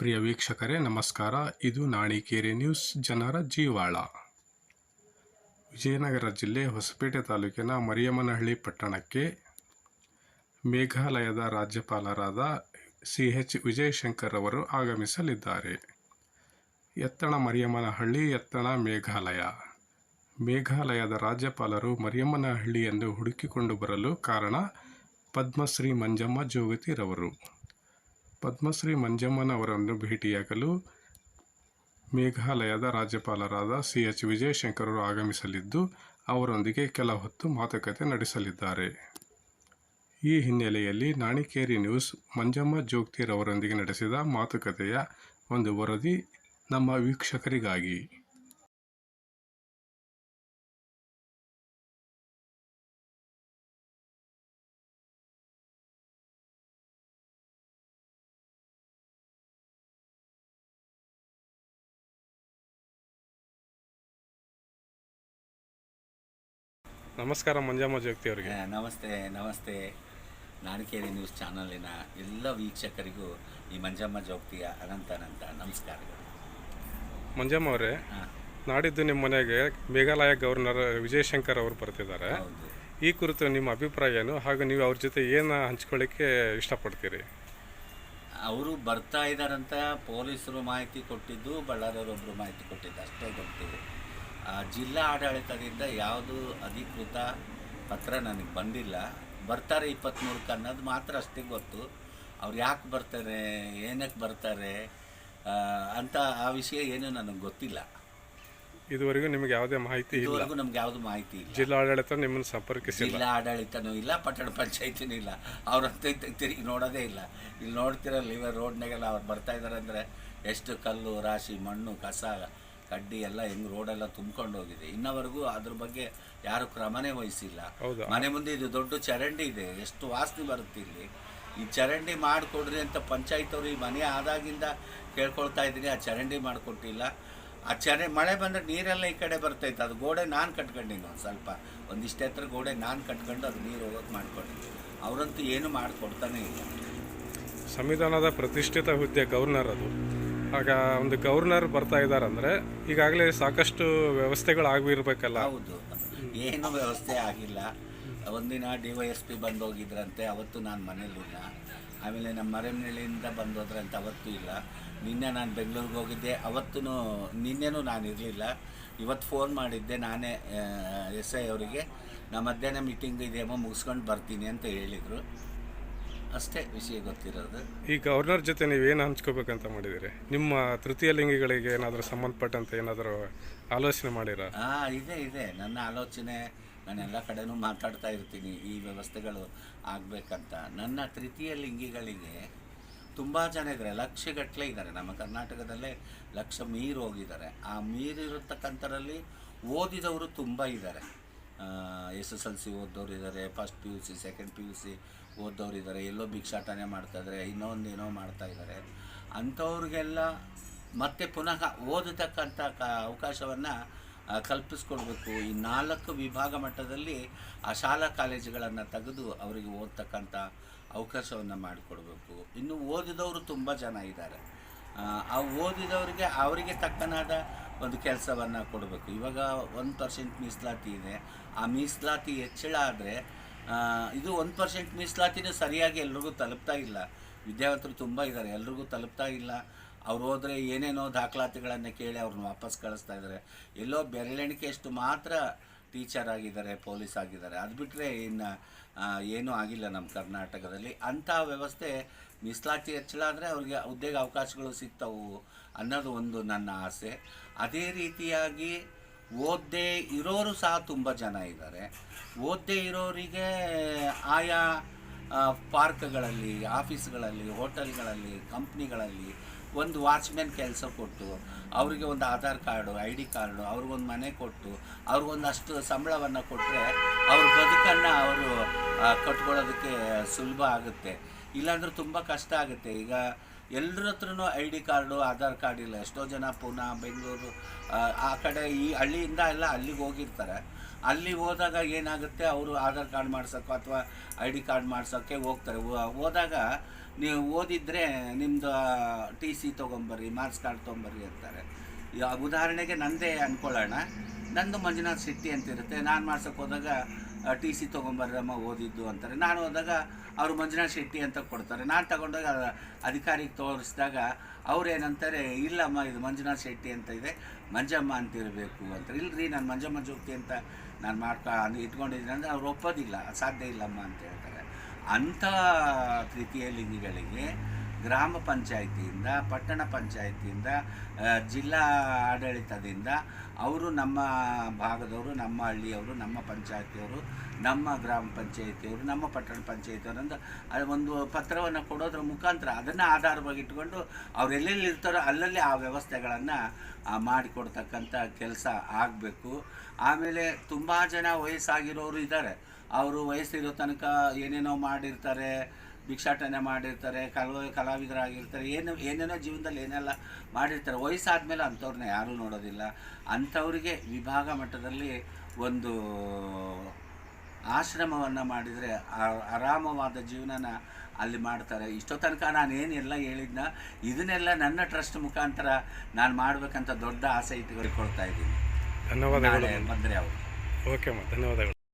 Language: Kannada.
ಪ್ರಿಯ ವೀಕ್ಷಕರೇ ನಮಸ್ಕಾರ. ಇದು ನಾಣಿಕೇರಿ ನ್ಯೂಸ್, ಜನರ ಜೀವಾಳ. ವಿಜಯನಗರ ಜಿಲ್ಲೆ ಹೊಸಪೇಟೆ ತಾಲೂಕಿನ ಮರಿಯಮ್ಮನಹಳ್ಳಿ ಪಟ್ಟಣಕ್ಕೆ ಮೇಘಾಲಯದ ರಾಜ್ಯಪಾಲರಾದ CH ವಿಜಯಶಂಕರ್ ಅವರು ಆಗಮಿಸಲಿದ್ದಾರೆ. ಯತ್ತಣ ಮರಿಯಮ್ಮನಹಳ್ಳಿ, ಯತ್ತಣ ಮೇಘಾಲಯ. ಮೇಘಾಲಯದ ರಾಜ್ಯಪಾಲರು ಮರಿಯಮ್ಮನಹಳ್ಳಿಯನ್ನು ಹುಡುಕಿಕೊಂಡು ಬರಲು ಕಾರಣ ಪದ್ಮಶ್ರೀ ಮಂಜಮ್ಮ ಜೋಗತಿರವರು. ಪದ್ಮಶ್ರೀ ಮಂಜಮ್ಮನವರನ್ನು ಭೇಟಿಯಾಗಲು ಮೇಘಾಲಯದ ರಾಜ್ಯಪಾಲರಾದ CH ವಿಜಯಶಂಕರ್ ಅವರು ಆಗಮಿಸಲಿದ್ದು, ಅವರೊಂದಿಗೆ ಕೆಲ ಹೊತ್ತು ಮಾತುಕತೆ ನಡೆಸಲಿದ್ದಾರೆ. ಈ ಹಿನ್ನೆಲೆಯಲ್ಲಿ ನಾಣಿಕೇರಿ ನ್ಯೂಸ್ ಮಂಜಮ್ಮ ಜೋಗತಿರವರೊಂದಿಗೆ ನಡೆಸಿದ ಮಾತುಕತೆಯ ಒಂದು ವರದಿ ನಮ್ಮ ವೀಕ್ಷಕರಿಗಾಗಿ. ನಮಸ್ಕಾರ ಮಂಜಮ್ಮ ಜೋಗತಿ ಅವರಿಗೆ. ನಮಸ್ತೆ. ನಾಣಿಕೇರಿ ನ್ಯೂಸ್ ಚಾನಲಿನ ಎಲ್ಲ ವೀಕ್ಷಕರಿಗೂ ಈ ಮಂಜಮ್ಮ ಜೋಗತಿಯ ಅನಂತ ನಮಸ್ಕಾರಗಳು. ಮಂಜಮ್ಮ ಅವರೇ, ನಾಡಿದ್ದು ನಿಮ್ಮ ಮನೆಗೆ ಮೇಘಾಲಯ ಗವರ್ನರ್ ವಿಜಯಶಂಕರ್ ಅವರು ಬರ್ತಿದ್ದಾರೆ. ಈ ಕುರಿತು ನಿಮ್ಮ ಅಭಿಪ್ರಾಯ ಏನು, ಹಾಗೂ ನೀವು ಅವ್ರ ಜೊತೆ ಏನು ಹಂಚ್ಕೊಳ್ಳಿಕ್ಕೆ ಇಷ್ಟಪಡ್ತೀರಿ? ಅವರು ಬರ್ತಾ ಇದ್ದಾರಂತ ಪೊಲೀಸರು ಮಾಹಿತಿ ಕೊಟ್ಟಿದ್ದು, ಬಳ್ಳಾರಿಯವರೊಬ್ಬರು ಮಾಹಿತಿ ಕೊಟ್ಟಿದ್ದು ಅಷ್ಟೇ ಗೊತ್ತು. ಜಿಲ್ಲಾ ಆಡಳಿತದಿಂದ ಯಾವುದು ಅಧಿಕೃತ ಪತ್ರ ನನಗೆ ಬಂದಿಲ್ಲ. ಬರ್ತಾರೆ 23ಕ್ಕೆ ಅನ್ನೋದು ಮಾತ್ರ ಅಷ್ಟೇ ಗೊತ್ತು. ಅವ್ರು ಯಾಕೆ ಬರ್ತಾರೆ, ಏನಕ್ಕೆ ಬರ್ತಾರೆ ಅಂತ ಆ ವಿಷಯ ಏನು ನನಗೆ ಗೊತ್ತಿಲ್ಲ. ಇದುವರೆಗೂ ನಿಮಗೆ ಯಾವುದೇ ಮಾಹಿತಿ ಇಲ್ಲ? ಇದುವರೆಗೂ ನಮ್ಗೆ ಯಾವುದು ಮಾಹಿತಿ ಇಲ್ಲ. ಜಿಲ್ಲಾ ಆಡಳಿತ ನಿಮ್ಮನ್ನು ಸಂಪರ್ಕಿಸಿಲ್ಲ? ಜಿಲ್ಲಾ ಆಡಳಿತನೂ ಇಲ್ಲ, ಪಟ್ಟಣ ಪಂಚಾಯತಿನೂ ಇಲ್ಲ. ಅವ್ರಂತ ತಿರುಗಿ ನೋಡೋದೇ ಇಲ್ಲ. ಇಲ್ಲಿ ನೋಡ್ತಿರಲ್ಲ, ಇವ ರೋಡ್ನಾಗೆಲ್ಲ ಅವ್ರು ಬರ್ತಾ ಇದ್ದಾರೆ ಅಂದರೆ ಎಷ್ಟು ಕಲ್ಲು ರಾಶಿ, ಮಣ್ಣು, ಕಸ, ಕಡ್ಡಿ ಎಲ್ಲ ಹೆಂಗೆ ರೋಡೆಲ್ಲ ತುಂಬ್ಕೊಂಡು ಹೋಗಿದೆ. ಇನ್ನವರೆಗೂ ಅದ್ರ ಬಗ್ಗೆ ಯಾರು ಕ್ರಮನೇ ವಹಿಸಿಲ್ಲ. ಮನೆ ಮುಂದೆ ಇದು ದೊಡ್ಡ ಚರಂಡಿ ಇದೆ, ಎಷ್ಟು ವಾಸನೆ ಬರುತ್ತೆ ಇಲ್ಲಿ. ಈ ಚರಂಡಿ ಮಾಡಿಕೊಡ್ರಿ ಅಂತ ಪಂಚಾಯತ್ ಅವರು ಈ ಮನೆ ಆದಾಗಿಂದ ಕೇಳ್ಕೊಳ್ತಾ ಇದ್ದೀನಿ. ಆ ಚರಂಡಿ ಮಾಡಿಕೊಟ್ಟಿಲ್ಲ. ಆ ಮಳೆ ಬಂದರೆ ನೀರೆಲ್ಲ ಈ ಕಡೆ ಬರ್ತೈತೆ. ಅದು ಗೋಡೆ ನಾನು ಕಟ್ಕೊಂಡಿನಿ, ಒಂದು ಸ್ವಲ್ಪ ಒಂದಿಷ್ಟು ಎತ್ತರ ಗೋಡೆ ನಾನು ಕಟ್ಕೊಂಡು ಅದು ನೀರು ಹೋಗೋಕೆ ಮಾಡ್ಕೊಂಡಿದ್ದೀನಿ. ಅವರಂತೂ ಏನು ಮಾಡಿಕೊಡ್ತಾನೆ ಇಲ್ಲ. ಸಂವಿಧಾನದ ಪ್ರತಿಷ್ಠಿತ ಹುದ್ದೆ ಗವರ್ನರ್ ಅದು. ಆಗ ಒಂದು ಗವರ್ನರ್ ಬರ್ತಾ ಇದ್ದಾರಂದರೆ ಈಗಾಗಲೇ ಸಾಕಷ್ಟು ವ್ಯವಸ್ಥೆಗಳು ಆಗಿರ್ಬೇಕಲ್ಲ? ಹೌದು, ಏನು ವ್ಯವಸ್ಥೆ ಆಗಿಲ್ಲ. ಒಂದಿನ DYSP ಬಂದು ಹೋಗಿದ್ರಂತೆ, ಅವತ್ತು ನಾನು ಮನೇಲಿಲ್ಲ. ಆಮೇಲೆ ನಮ್ಮ ಮರೆಮನೆಯಿಂದ ಬಂದೋದ್ರಂತೆ, ಅವತ್ತೂ ಇಲ್ಲ. ನಿನ್ನೆ ನಾನು ಬೆಂಗಳೂರಿಗೆ ಹೋಗಿದ್ದೆ, ನಿನ್ನೆನೂ ನಾನು ಇರಲಿಲ್ಲ. ಇವತ್ತು ಫೋನ್ ಮಾಡಿದ್ದೆ ನಾನೇ SI ಅವರಿಗೆ. ನಾ ಮಧ್ಯಾಹ್ನ ಮೀಟಿಂಗ್ ಇದೆಯಮ್ಮ, ಮುಗಿಸ್ಕೊಂಡು ಬರ್ತೀನಿ ಅಂತ ಹೇಳಿದರು. ಅಷ್ಟೇ ವಿಷಯ ಗೊತ್ತಿರೋದು. ಈ ಗವರ್ನರ್ ಜೊತೆ ನೀವೇನು ಹಂಚ್ಕೋಬೇಕಂತ ಮಾಡಿದ್ದೀರಿ? ನಿಮ್ಮ ತೃತೀಯ ಲಿಂಗಿಗಳಿಗೆ ಏನಾದರೂ ಸಂಬಂಧಪಟ್ಟಂತೆ ಏನಾದರೂ ಆಲೋಚನೆ ಮಾಡಿರಾ? ಇದೆ ನನ್ನ ಆಲೋಚನೆ. ನಾನು ಎಲ್ಲ ಕಡೆನೂ ಮಾತಾಡ್ತಾ ಇರ್ತೀನಿ ಈ ವ್ಯವಸ್ಥೆಗಳು ಆಗಬೇಕಂತ. ನನ್ನ ತೃತೀಯ ಲಿಂಗಿಗಳಿಗೆ ತುಂಬ ಜನ ಇದ್ದಾರೆ, ಲಕ್ಷಗಟ್ಟಲೆ ಇದ್ದಾರೆ. ನಮ್ಮ ಕರ್ನಾಟಕದಲ್ಲೇ ಲಕ್ಷ ಮೀರಿ ಹೋಗಿದ್ದಾರೆ. ಆ ಮೀರಿರತಕ್ಕಂಥರಲ್ಲಿ ಓದಿದವರು ತುಂಬ ಇದ್ದಾರೆ. SSLC ಓದೋರು ಇದ್ದಾರೆ, ಫಸ್ಟ್ PUC, ಸೆಕೆಂಡ್ PUC ಓದೋರು ಇದ್ದಾರೆ, ಎಲ್ಲೋ ಭಿಕ್ಷಾಟನೆ ಮಾಡ್ತಾಯಿದ್ದಾರೆ, ಇನ್ನೊಂದೇನೋ ಮಾಡ್ತಾಯಿದ್ದಾರೆ. ಅಂಥವ್ರಿಗೆಲ್ಲ ಮತ್ತೆ ಪುನಃ ಓದತಕ್ಕಂಥ ಅವಕಾಶವನ್ನು ಕಲ್ಪಿಸ್ಕೊಡ್ಬೇಕು. ಈ 4 ವಿಭಾಗ ಮಟ್ಟದಲ್ಲಿ ಆ ಶಾಲಾ ಕಾಲೇಜುಗಳನ್ನು ತೆಗೆದು ಅವರಿಗೆ ಓದ್ತಕ್ಕಂಥ ಅವಕಾಶವನ್ನು ಮಾಡಿಕೊಡ್ಬೇಕು. ಇನ್ನು ಓದಿದವರು ತುಂಬ ಜನ ಇದ್ದಾರೆ. ಆ ಓದಿದವರಿಗೆ ಅವರಿಗೆ ತಕ್ಕನಾದ ಒಂದು ಕೆಲಸವನ್ನು ಕೊಡಬೇಕು. ಇವಾಗ 1% ಮೀಸಲಾತಿ ಇದೆ. ಆ ಮೀಸಲಾತಿ ಹೆಚ್ಚಳ ಆದರೆ ಇದು 1% ಮೀಸಲಾತಿನೂ ಸರಿಯಾಗಿ ಎಲ್ರಿಗೂ ತಲುಪ್ತಾ ಇಲ್ಲ. ವಿದ್ಯಾವಂತರು ತುಂಬ ಇದ್ದಾರೆ, ಎಲ್ರಿಗೂ ತಲುಪ್ತಾ ಇಲ್ಲ. ಅವ್ರು ಹೋದರೆ ಏನೇನೋ ದಾಖಲಾತಿಗಳನ್ನು ಕೇಳಿ ಅವ್ರನ್ನ ವಾಪಸ್ ಕಳಿಸ್ತಾ ಇದ್ದಾರೆ. ಎಲ್ಲೋ ಬೆರಳೆಣಿಕೆಯಷ್ಟು ಮಾತ್ರ ಟೀಚರ್ ಆಗಿದ್ದಾರೆ, ಪೊಲೀಸ್ ಆಗಿದ್ದಾರೆ. ಅದು ಬಿಟ್ಟರೆ ಇನ್ನು ಏನೂ ಆಗಿಲ್ಲ ನಮ್ಮ ಕರ್ನಾಟಕದಲ್ಲಿ. ಅಂಥ ವ್ಯವಸ್ಥೆ ಮೀಸಲಾತಿ ಹೆಚ್ಚಳ ಆದರೆ ಅವ್ರಿಗೆ ಉದ್ಯೋಗ ಅವಕಾಶಗಳು ಸಿಗ್ತಾವು ಅನ್ನೋದು ಒಂದು ನನ್ನ ಆಸೆ. ಅದೇ ರೀತಿಯಾಗಿ ಓದದೇ ಇರೋರು ಸಹ ತುಂಬ ಜನ ಇದ್ದಾರೆ. ಓದದೇ ಇರೋರಿಗೆ ಆಯಾ ಪಾರ್ಕ್ಗಳಲ್ಲಿ, ಆಫೀಸ್ಗಳಲ್ಲಿ, ಹೋಟೆಲ್ಗಳಲ್ಲಿ, ಕಂಪ್ನಿಗಳಲ್ಲಿ ಒಂದು ವಾಚ್ಮೆನ್ ಕೆಲಸ ಕೊಟ್ಟು ಅವರಿಗೆ ಒಂದು ಆಧಾರ್ ಕಾರ್ಡು, ID ಕಾರ್ಡು, ಅವ್ರಿಗೊಂದು ಮನೆ ಕೊಟ್ಟು ಅವ್ರಿಗೊಂದಷ್ಟು ಸಂಬಳವನ್ನು ಕೊಟ್ಟರೆ ಅವ್ರ ಬದುಕನ್ನು ಅವರು ಕಟ್ಕೊಳ್ಳೋದಕ್ಕೆ ಸುಲಭ ಆಗುತ್ತೆ. ಇಲ್ಲಾಂದ್ರೆ ತುಂಬ ಕಷ್ಟ ಆಗುತ್ತೆ. ಈಗ ಎಲ್ಲರ ಹತ್ರನೂ ID ಕಾರ್ಡು, ಆಧಾರ್ ಕಾರ್ಡ್ ಇಲ್ಲ. ಎಷ್ಟೋ ಜನ ಪುಣೆ, ಬೆಂಗಳೂರು ಆ ಕಡೆ ಈ ಹಳ್ಳಿಯಿಂದ ಎಲ್ಲ ಅಲ್ಲಿಗೆ ಹೋಗಿರ್ತಾರೆ. ಅಲ್ಲಿ ಹೋದಾಗ ಏನಾಗುತ್ತೆ, ಅವರು ಆಧಾರ್ ಕಾರ್ಡ್ ಮಾಡ್ಸೋಕ್ಕೋ ಅಥವಾ ID ಕಾರ್ಡ್ ಮಾಡ್ಸೋಕ್ಕೆ ಹೋಗ್ತಾರೆ. ಹೋದಾಗ ನೀವು ಓದಿದರೆ ನಿಮ್ಮದು TC ತೊಗೊಂಬರ್ರಿ, ಮಾರ್ಕ್ಸ್ ಕಾರ್ಡ್ ತೊಗೊಂಬರ್ರಿ ಅಂತಾರೆ. ಉದಾಹರಣೆಗೆ ನಂದೇ ಅಂದ್ಕೊಳ್ಳೋಣ, ನಂದು ಮಂಜುನಾಥ್ ಶೆಟ್ಟಿ ಅಂತ ಇರುತ್ತೆ. ನಾನು ಮಾಡ್ಸೋಕ್ಕೆ ಹೋದಾಗ TC ತೊಗೊಂಬರ್ರಮ್ಮ ಓದಿದ್ದು ಅಂತಾರೆ. ನಾನು ಹೋದಾಗ ಅವರು ಮಂಜುನಾಥ್ ಶೆಟ್ಟಿ ಅಂತ ಕೊಡ್ತಾರೆ. ನಾನು ತಗೊಂಡಾಗ ಅಧಿಕಾರಿಗೆ ತೋರಿಸಿದಾಗ ಅವ್ರು ಏನಂತಾರೆ, ಇಲ್ಲಮ್ಮ ಇದು ಮಂಜುನಾಥ್ ಶೆಟ್ಟಿ ಅಂತ ಇದೆ, ಮಂಜಮ್ಮ ಅಂತಿರಬೇಕು ಅಂತಾರೆ. ಇಲ್ಲರಿ ನಾನು ಮಂಜಮ್ಮ ಜೋಗ್ತಿ ಅಂತ ನಾನು ಇಟ್ಕೊಂಡಿದ್ದೀನಿ ಅಂದರೆ ಅವ್ರು ಒಪ್ಪೋದಿಲ್ಲ, ಸಾಧ್ಯ ಇಲ್ಲಮ್ಮ ಅಂತ ಹೇಳ್ತಾರೆ. ಅಂಥ ತೃತೀಯ ಲಿಂಗಿಗಳಿಗೆ ಗ್ರಾಮ ಪಂಚಾಯಿತಿಯಿಂದ, ಪಟ್ಟಣ ಪಂಚಾಯಿತಿಯಿಂದ, ಜಿಲ್ಲಾ ಆಡಳಿತದಿಂದ ಅವರು ನಮ್ಮ ಭಾಗದವರು, ನಮ್ಮ ಹಳ್ಳಿಯವರು, ನಮ್ಮ ಪಂಚಾಯತಿಯವರು, ನಮ್ಮ ಗ್ರಾಮ ಪಂಚಾಯಿತಿಯವರು, ನಮ್ಮ ಪಟ್ಟಣ ಪಂಚಾಯಿತಿಯವರಿಂದ ಒಂದು ಪತ್ರವನ್ನು ಕೊಡೋದ್ರ ಮುಖಾಂತರ ಅದನ್ನು ಆಧಾರವಾಗಿ ಇಟ್ಕೊಂಡು ಅವ್ರು ಎಲ್ಲೆಲ್ಲಿ ಇರ್ತಾರೋ ಅಲ್ಲಲ್ಲಿ ಆ ವ್ಯವಸ್ಥೆಗಳನ್ನು ಮಾಡಿಕೊಡ್ತಕ್ಕಂಥ ಕೆಲಸ ಆಗಬೇಕು. ಆಮೇಲೆ ತುಂಬ ಜನ ವಯಸ್ಸಾಗಿರೋರು ಇದ್ದಾರೆ. ಅವರು ವಯಸ್ಸಿರೋ ತನಕ ಏನೇನೋ ಮಾಡಿರ್ತಾರೆ, ಭಿಕ್ಷಾಟನೆ ಮಾಡಿರ್ತಾರೆ, ಕಲಾವಿದರಾಗಿರ್ತಾರೆ, ಏನೇನೋ ಜೀವನದಲ್ಲಿ ಏನೆಲ್ಲ ಮಾಡಿರ್ತಾರೆ. ವಯಸ್ಸಾದ್ಮೇಲೆ ಅಂಥವ್ರನ್ನ ಯಾರೂ ನೋಡೋದಿಲ್ಲ. ಅಂಥವ್ರಿಗೆ ವಿಭಾಗ ಮಟ್ಟದಲ್ಲಿ ಒಂದು ಆಶ್ರಮವನ್ನು ಮಾಡಿದರೆ ಆರಾಮವಾದ ಜೀವನನ ಅಲ್ಲಿ ಮಾಡ್ತಾರೆ. ಇಷ್ಟೋ ತನಕ ನಾನೇನೆಲ್ಲ ಹೇಳಿದ್ನ ಇದನ್ನೆಲ್ಲ ನನ್ನ ಟ್ರಸ್ಟ್ ಮುಖಾಂತರ ನಾನು ಮಾಡಬೇಕಂತ ದೊಡ್ಡ ಆಸೆ ಇಟ್ಕೊಳ್ತಾ ಇದ್ದೀನಿ. ಧನ್ಯವಾದಗಳು. ಬಂದರೆ ಅವರು ಓಕೆ ಅಮ್ಮ, ಧನ್ಯವಾದಗಳು.